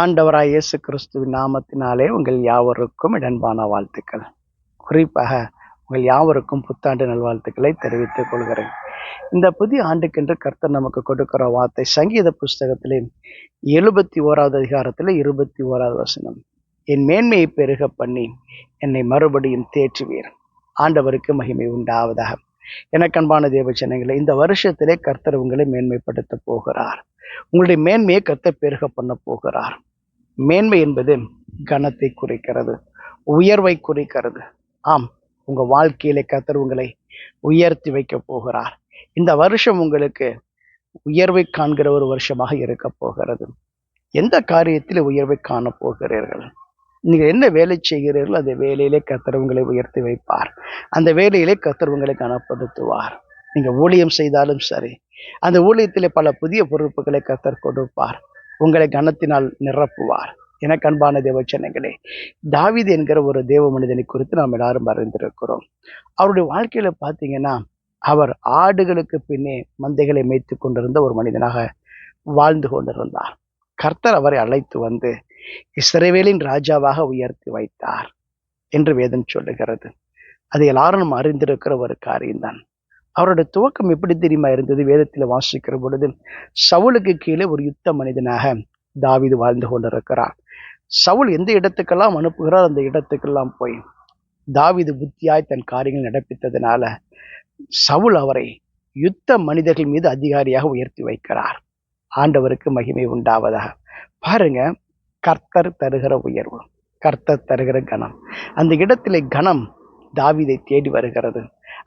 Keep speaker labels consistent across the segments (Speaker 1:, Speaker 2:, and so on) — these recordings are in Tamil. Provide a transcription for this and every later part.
Speaker 1: ஆண்டவராய் இயேசு கிறிஸ்துவின் நாமத்தினாலே உங்கள் யாவருக்கும் அன்பான வாழ்த்துக்கள். குறிப்பாக உங்கள் யாவருக்கும் புத்தாண்டு நல்வாழ்த்துக்களை தெரிவித்துக் கொள்கிறேன். இந்த புதிய ஆண்டுக்கென்று கர்த்தர் நமக்கு கொடுக்கிற வார்த்தை சங்கீத புஸ்தகத்திலே 71வது அதிகாரத்தில் 21வது வசனம். என் மேன்மையை பெருக பண்ணி என்னை மறுபடியும் தேற்றுவீர். ஆண்டவருக்கு மகிமை உண்டாவதாக. எனக்கு அன்பான தேவஜனங்களே, இந்த வருஷத்திலே கர்த்தர் உங்களை மேன்மைப்படுத்த போகிறார். உங்களுடைய மேன்மையை கர்த்தர் பெருக பண்ண போகிறார். மேன்மை என்பது கனத்தை குறிக்கிறது, உயர்வை குறிக்கிறது. ஆம், உங்க வாழ்க்கையிலே கர்த்தர் உங்களை உயர்த்தி வைக்க போகிறார். இந்த வருஷம் உங்களுக்கு உயர்வை காண்கிற ஒரு வருஷமாக இருக்க போகிறது. எந்த காரியத்தில் உயர்வை காண போகிறீர்கள்? நீங்க என்ன வேலை செய்கிறீர்கள், அந்த வேலையிலே கர்த்தர் உங்களை உயர்த்தி வைப்பார். அந்த வேலையிலே கர்த்தர் உங்களை கனப்படுத்துவார். நீங்க ஊழியம் செய்தாலும் சரி, அந்த ஊழியத்திலே பல புதிய பொறுப்புகளை கர்த்தர் கொடுப்பார். உங்களை கனத்தினால் நிரப்புவார். எனக்கு அன்பான தேவச்சனங்களே, தாவீது என்கிற ஒரு தேவ மனிதனை குறித்து நாம் எல்லாரும் அறிந்திருக்கிறோம். அவருடைய வாழ்க்கையில பார்த்தீங்கன்னா, அவர் ஆடுகளுக்கு பின்னே மந்தைகளை மேய்த்து கொண்டிருந்த ஒரு மனிதனாக வாழ்ந்து கொண்டிருந்தார். கர்த்தர் அவரை அழைத்து வந்து இஸ்ரவேலின் ராஜாவாக உயர்த்தி வைத்தார் என்று வேதம் சொல்லுகிறது. அது எல்லாரும் அறிந்திருக்கிற ஒரு காரியம்தான். அவருடைய துவக்கம் எப்படி தெரியுமா இருந்தது? வேதத்தில் வாசிக்கிற பொழுது, சவுலுக்கு கீழே ஒரு யுத்த மனிதனாக தாவீது வாழ்ந்து கொண்டிருக்கிறார். சவுல் எந்த இடத்துக்கெல்லாம் அனுப்புகிறார், அந்த இடத்துக்கெல்லாம் போய் தாவீது புத்தியாய் தன் காரியங்கள் நடப்பித்ததுனால சவுல் அவரை யுத்த மனிதர்கள் மீது அதிகாரியாக உயர்த்தி வைக்கிறார். ஆண்டவருக்கு மகிமை உண்டாவதாக. பாருங்க, கர்த்தர் தருகிற உயர்வு, கர்த்தர் தருகிற கனம். அந்த இடத்திலே கனம் தாவீதை தேடி வருகிறது.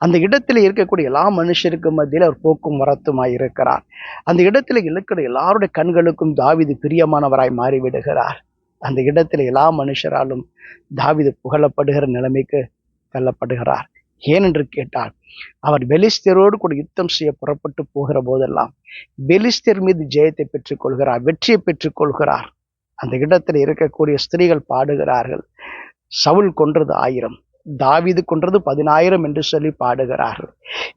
Speaker 1: அந்த இடத்துல இருக்கக்கூடிய எல்லா மனுஷருக்கும் மத்தியில் அவர் போக்கும் வரத்துமாய் இருக்கிறார். அந்த இடத்துல இருக்கிற எல்லாருடைய கண்களுக்கும் தாவீது பிரியமானவராய் மாறிவிடுகிறார். அந்த இடத்துல எல்லா மனுஷராலும் தாவீது புகழப்படுகிற நிலைமைக்கு தள்ளப்படுகிறார். ஏனென்று கேட்டால், அவர் பெலிஸ்தரோடு கூட யுத்தம் செய்ய புறப்பட்டு போகிற போதெல்லாம் பெலிஸ்தர் மீது ஜெயத்தை பெற்றுக் கொள்கிறார், வெற்றியை பெற்றுக் கொள்கிறார். அந்த இடத்துல இருக்கக்கூடிய ஸ்திரீகள் பாடுகிறார்கள், சவுல் கொன்றது 1000, தாவீது கொன்றது 10,000 என்று சொல்லி பாடுகிறார்கள்.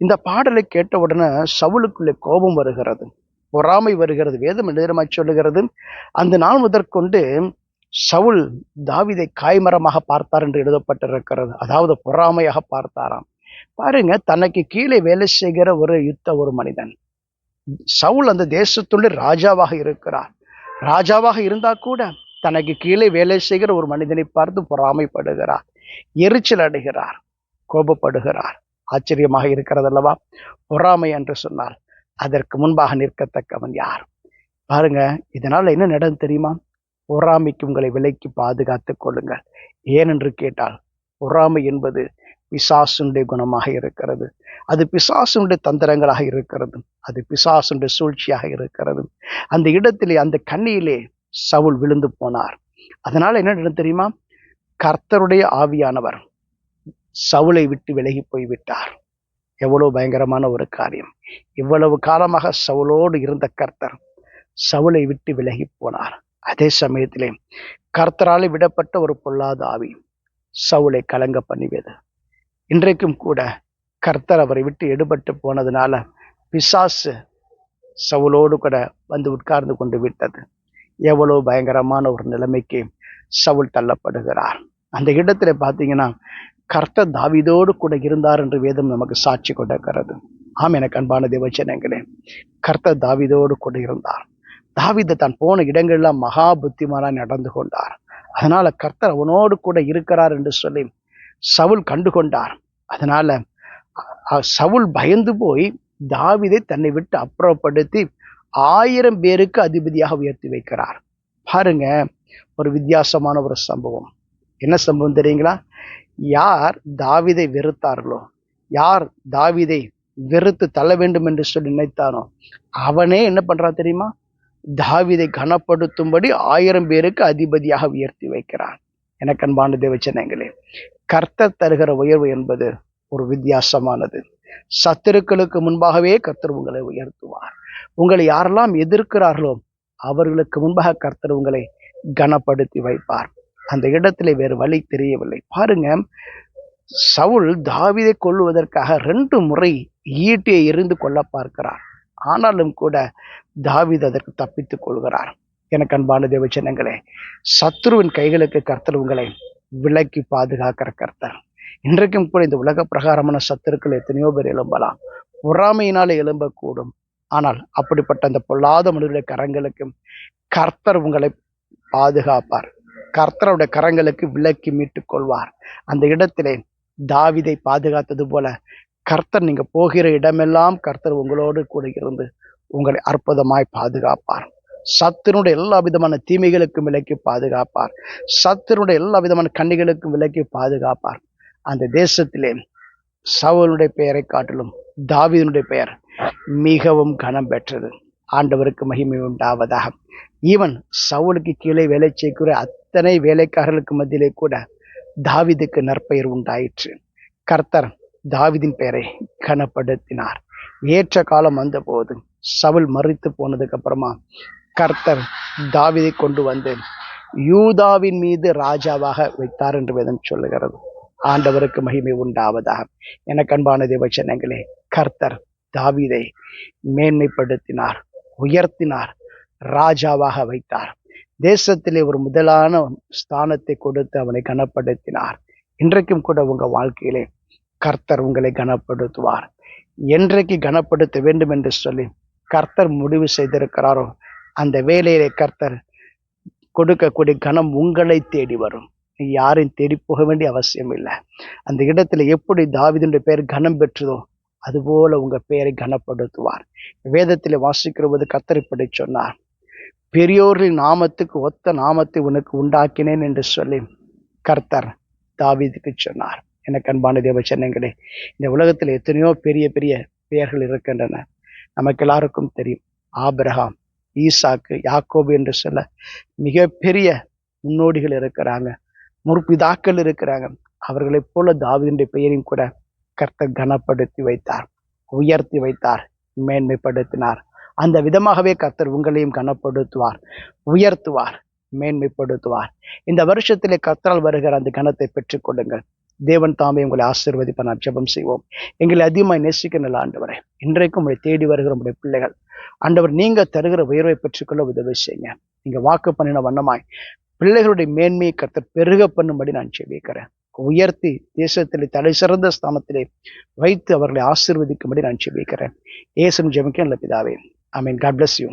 Speaker 1: இந்த பாடலை கேட்டவுடனே சவுலுக்குள்ளே கோபம் வருகிறது, பொறாமை வருகிறது. வேதம் நிரமாய் சொல்லுகிறது, அந்த நாள் முதற்கொண்டு சவுல் தாவீதை காய்மரமாக பார்த்தார் என்று எழுதப்பட்டிருக்கிறது. அதாவது பொறாமையாக பார்த்தாராம். பாருங்க, தனக்கு கீழே வேலை செய்கிற ஒரு மனிதன் சவுல் அந்த தேசத்துள்ள ராஜாவாக இருக்கிறார். ராஜாவாக இருந்தா கூட தனக்கு கீழே வேலை செய்கிற ஒரு மனிதனை பார்த்து பொறாமைப்படுகிறார், எரிச்சல் அடைகிறார், கோபப்படுகிறார். ஆச்சரியமாக இருக்கிறது அல்லவா? பொறாமை என்று சொன்னால் அதற்கு முன்பாக நிற்கத்தக்கவன் யார்? பாருங்க, இதனால என்ன நடந்து தெரியுமா? பொறாமைக்கு உங்களை விலைக்கு பாதுகாத்துக் கொள்ளுங்கள். ஏனென்று கேட்டால், பொறாமை என்பது பிசாசுடைய குணமாக இருக்கிறது. அது பிசாசுடைய தந்திரங்களாக இருக்கிறது. அது பிசாசுடைய சூழ்ச்சியாக இருக்கிறது. அந்த இடத்திலே, அந்த கண்ணியிலே சவுல் விழுந்து போனார். அதனால என்ன நடந்து தெரியுமா? கர்த்தருடைய ஆவியானவர் சவுலை விட்டு விலகி போய்விட்டார். எவ்வளவு பயங்கரமான ஒரு காரியம்! இவ்வளவு காலமாக சவுலோடு இருந்த கர்த்தர் சவுலை விட்டு விலகி போனார். அதே சமயத்திலே கர்த்தராலே விடப்பட்ட ஒரு பொல்லாத ஆவி சவுலை கலங்க பண்ணியது. இன்றைக்கும் கூட கர்த்தர் அவரை விட்டு எடுபட்டு போனதுனால பிசாசு சவுலோடு கூட வந்து உட்கார்ந்து கொண்டு விட்டது. எவ்வளவு பயங்கரமான ஒரு நிலைமைக்கு சவுல் தள்ளப்படுகிறார். அந்த இடத்துல பார்த்தீங்கன்னா, கர்த்தர் தாவீதோடு கூட இருந்தார் என்று வேதம் நமக்கு சாட்சி கொடுக்கிறது. ஆம், எனக்கு அன்பான தேவஜனங்களே, கர்த்தர் தாவீதோடு கூட இருந்தார். தாவீது தான் போன இடங்கள்லாம் மகா புத்திமானாய் நடந்து கொண்டார். அதனால கர்த்தர் அவனோடு கூட இருக்கிறார் என்று சொல்லி சவுல் கண்டுகொண்டார். அதனால சவுல் பயந்து போய் தாவீதை தன்னை விட்டு அப்புறப்படுத்தி 1000 பேருக்கு அதிபதியாக உயர்த்தி வைக்கிறார். பாருங்க, ஒரு வித்தியாசமான ஒரு சம்பவம். என்ன சம்பவம் தெரியுங்களா? யார் தாவீதை வெறுத்தார்களோ, யார் தாவீதை வெறுத்து தள்ள வேண்டும் என்று சொல்லி நினைத்தானோ, அவனே என்ன பண்றான் தெரியுமா? தாவீதை கனப்படுத்தும்படி 1000 பேருக்கு அதிபதியாக உயர்த்தி வைக்கிறான். எனக்கு அன்பான தேவச்சனங்களே, கர்த்தர் தருகிற உயர்வு என்பது ஒரு வித்தியாசமானது. சத்துருக்களுக்கு முன்பாகவே கர்த்தர் உங்களை உயர்த்துவார். உங்களை யாரெல்லாம் எதிர்க்கிறார்களோ அவர்களுக்கு முன்பாக கர்த்தர் உங்களை கனப்படுத்தி வைப்பார். அந்த இடத்திலே வேறு வழி தெரியவில்லை. பாருங்க, சவுல் தாவீதை கொல்லுவதற்காக 2 முறை ஈட்டியை எறிந்து கொல்ல பார்க்கிறார். ஆனாலும் கூட தாவீது அதற்கு தப்பித்துக் கொள்கிறார். எனக்கு அன்பான தேவ ஜனங்களே, சத்துருவின் கைகளுக்கு கர்த்தர் உங்களை விலக்கி பாதுகாக்கிற கர்த்தர். இன்றைக்கும் கூட இந்த உலக பிரகாரமான சத்துருக்கள் எத்தனையோ பேர் எழும்பலாம், பொறாமையினால எழும்பக்கூடும். ஆனால் அப்படிப்பட்ட அந்த பொல்லாத மனிதனுடைய கரங்களுக்கு கர்த்தர் உங்களை பாதுகாப்பார். கர்த்தருடைய கரங்களுக்கு விலக்கி மீட்டுக் கொள்வார். அந்த இடத்திலே தாவீதை பாதுகாத்தது போல கர்த்தர் நீங்க போகிற இடமெல்லாம் கர்த்தர் உங்களோடு கூட இருந்து உங்களை அற்புதமாய் பாதுகாப்பார். சத்துருடைய எல்லா விதமான தீமைகளுக்கும் விலக்கி பாதுகாப்பார். சத்துருடைய எல்லா விதமான கண்ணிகளுக்கும் விலக்கி பாதுகாப்பார். அந்த தேசத்திலே சவுலுடைய பெயரை காட்டிலும் தாவீதுடைய பெயர் மிகவும் கனம் பெற்றது. ஆண்டவருக்கு மகிமை உண்டாவதாக. ஈவன் சவுலுக்கு கீழே வேலை செய்கிற அத்தனை வேலைக்காரர்களுக்கு மத்தியிலே கூட தாவீதுக்கு நற்பெயர் உண்டாயிற்று. கர்த்தர் தாவீதின் பெயரை கனப்படுத்தினார். ஏற்ற காலம் வந்த போது சவுல் மரித்து போனதுக்கு அப்புறமா கர்த்தர் தாவீதை கொண்டு வந்து யூதாவின் மீது ராஜாவாக வைத்தார் என்று வேதம் சொல்லுகிறது. ஆண்டவருக்கு மகிமை உண்டாவதாக. எனக்கு அன்பான தேவ ஜனங்களே, கர்த்தர் தாவீதை மேன்மைப்படுத்தினார், உயர்த்தினார், ராஜாவாக வைத்தார். தேசத்திலே ஒரு முதலான ஸ்தானத்தை கொடுத்து அவனை கனப்படுத்தினார். இன்றைக்கும் கூட உங்க வாழ்க்கையிலே கர்த்தர் உங்களை கனப்படுத்துவார். என்றைக்கு கனப்படுத்த வேண்டும் என்று சொல்லி கர்த்தர் முடிவு செய்திருக்கிறாரோ அந்த வேலையிலே கர்த்தர் கொடுக்கக்கூடிய கனம் உங்களை தேடி வரும். நீங்க யாரையும் தேடி போக வேண்டிய அவசியம் இல்லை. அந்த இடத்துல எப்படி தாவீதுடைய பெயர் கனம் பெற்றதோ அதுபோல உங்க பெயரை கனப்படுத்துவார். வேதத்திலே வாசிக்கிற போது கர்த்தர் இப்படி சொன்னார், பெரியோர்களின் நாமத்துக்கு ஒத்த நாமத்தை உனக்கு உண்டாக்கினேன் என்று சொல்லி கர்த்தர் தாவீதுக்கு சொன்னார். எனக்கு அன்பான தேவ ஜனங்களே, இந்த உலகத்தில் எத்தனையோ பெரிய பெரிய பெயர்கள் இருக்கின்றன. நமக்கு எல்லாருக்கும் தெரியும், ஆபிரகாம், ஈசாக்கு, யாக்கோபு என்று சொல்ல மிகப்பெரிய முன்னோடிகள் இருக்கிறாங்க, முற்பிதாக்கள் இருக்கிறாங்க. அவர்களைப் போல தாவீதுடைய பெயரையும் கூட கர்த்தர் கனப்படுத்தி வைத்தார், உயர்த்தி வைத்தார், மேன்மைப்படுத்தினார். அந்த விதமாகவே கர்த்தர் உங்களையும் கனப்படுத்துவார், உயர்த்துவார், மேன்மைப்படுத்துவார். இந்த வருஷத்திலே கர்த்தரால் வருகிற அந்த கனத்தை பெற்றுக் கொள்ளுங்கள். தேவன் தாமே உங்களை ஆசீர்வதிப்ப நாம் ஜெபம் செய்வோம். எங்களை அதிகமாய் நேசிக்க நல்ல ஆண்டவரே, இன்றைக்கும் உங்களை தேடி வருகிற உங்களுடைய பிள்ளைகள் ஆண்டவர் நீங்க தருகிற உயர்வை பெற்றுக்கொள்ள உதவி செய்யுங்க. நீங்க வாக்கு பண்ணின வண்ணமாய் பிள்ளைகளுடைய மேன்மையை கர்த்தர் பெருக பண்ணும்படி நான் ஜெபிக்கிறேன். உயர்த்தி தேசத்திலே தலை சிறந்த ஸ்தானத்திலே வைத்து அவர்களை ஆசீர்வதிக்கும்படி நான் ஜெபிக்கிறேன். இயேசுவின் ஜெபம் நல்ல பிதாவே, ஆமென். God bless you.